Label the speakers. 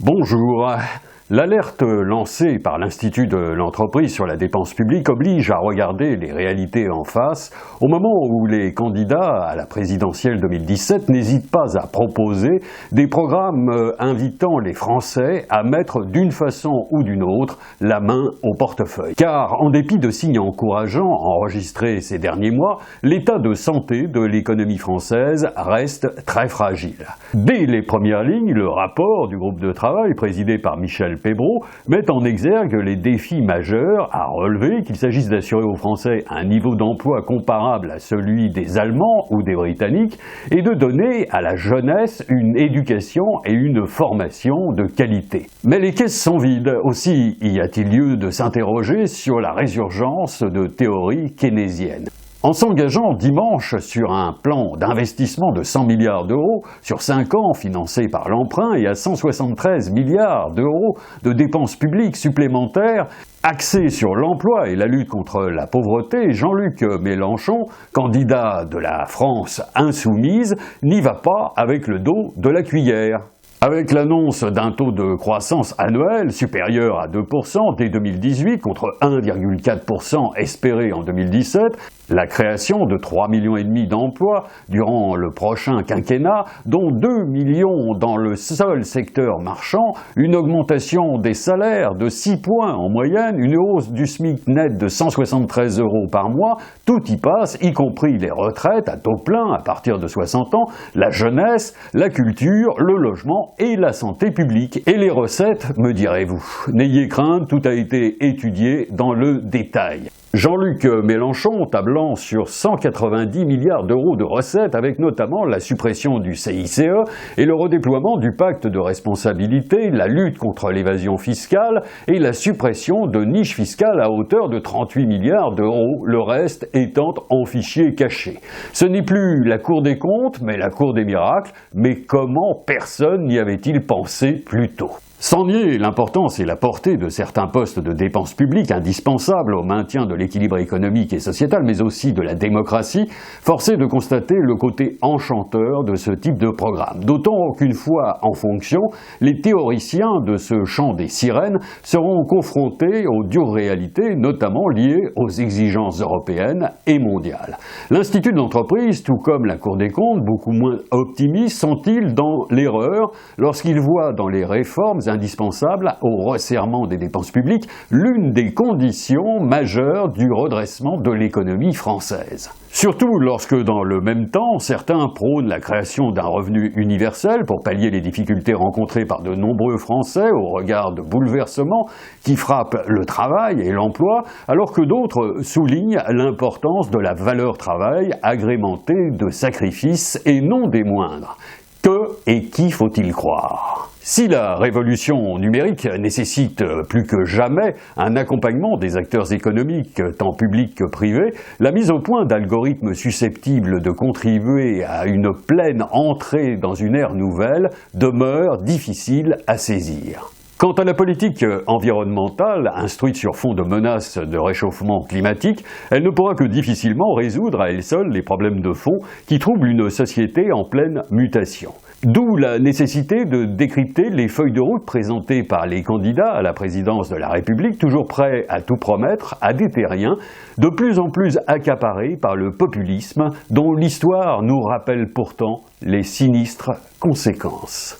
Speaker 1: Bonjour. L'alerte lancée par l'Institut de l'entreprise sur la dépense publique oblige à regarder les réalités en face au moment où les candidats à la présidentielle 2017 n'hésitent pas à proposer des programmes invitant les Français à mettre d'une façon ou d'une autre la main au portefeuille. Car en dépit de signes encourageants enregistrés ces derniers mois, l'état de santé de l'économie française reste très fragile. Dès les premières lignes, le rapport du groupe de travail présidé par Michel Pébro met en exergue les défis majeurs à relever, qu'il s'agisse d'assurer aux Français un niveau d'emploi comparable à celui des Allemands ou des Britanniques et de donner à la jeunesse une éducation et une formation de qualité. Mais les caisses sont vides. Aussi y a-t-il lieu de s'interroger sur la résurgence de théories keynésiennes. En s'engageant dimanche sur un plan d'investissement de 100 milliards d'euros sur 5 ans financé par l'emprunt et à 173 milliards d'euros de dépenses publiques supplémentaires axées sur l'emploi et la lutte contre la pauvreté, Jean-Luc Mélenchon, candidat de la France insoumise, n'y va pas avec le dos de la cuillère. Avec l'annonce d'un taux de croissance annuel supérieur à 2% dès 2018 contre 1,4% espéré en 2017, la création de 3,5 millions d'emplois durant le prochain quinquennat, dont 2 millions dans le seul secteur marchand, une augmentation des salaires de 6 points en moyenne, une hausse du SMIC net de 173 € par mois, tout y passe, y compris les retraites à taux plein à partir de 60 ans, la jeunesse, la culture, le logement et la santé publique. Et les recettes, me direz-vous. N'ayez crainte, tout a été étudié dans le détail. Jean-Luc Mélenchon tablant sur 190 milliards d'euros de recettes avec notamment la suppression du CICE et le redéploiement du pacte de responsabilité, la lutte contre l'évasion fiscale et la suppression de niches fiscales à hauteur de 38 milliards d'euros, le reste étant en fichier caché. Ce n'est plus la Cour des comptes, mais la Cour des miracles, mais comment personne n'y avait-il pensé plus tôt ? Sans nier l'importance et la portée de certains postes de dépenses publiques indispensables au maintien de l'équilibre économique et sociétal, mais aussi de la démocratie, force est de constater le côté enchanteur de ce type de programme. D'autant qu'une fois en fonction, les théoriciens de ce chant des sirènes seront confrontés aux dures réalités, notamment liées aux exigences européennes et mondiales. L'Institut de l'entreprise, tout comme la Cour des comptes, beaucoup moins optimistes, sont-ils dans l'erreur lorsqu'ils voient dans les réformes indispensable au resserrement des dépenses publiques, l'une des conditions majeures du redressement de l'économie française. Surtout lorsque, dans le même temps, certains prônent la création d'un revenu universel pour pallier les difficultés rencontrées par de nombreux Français au regard de bouleversements qui frappent le travail et l'emploi, alors que d'autres soulignent l'importance de la valeur travail agrémentée de sacrifices et non des moindres. Que et qui faut-il croire ? Si la révolution numérique nécessite plus que jamais un accompagnement des acteurs économiques, tant publics que privés, la mise au point d'algorithmes susceptibles de contribuer à une pleine entrée dans une ère nouvelle demeure difficile à saisir. Quant à la politique environnementale, instruite sur fond de menaces de réchauffement climatique, elle ne pourra que difficilement résoudre à elle seule les problèmes de fond qui troublent une société en pleine mutation. D'où la nécessité de décrypter les feuilles de route présentées par les candidats à la présidence de la République, toujours prêts à tout promettre à des terriens, de plus en plus accaparés par le populisme, dont l'histoire nous rappelle pourtant les sinistres conséquences.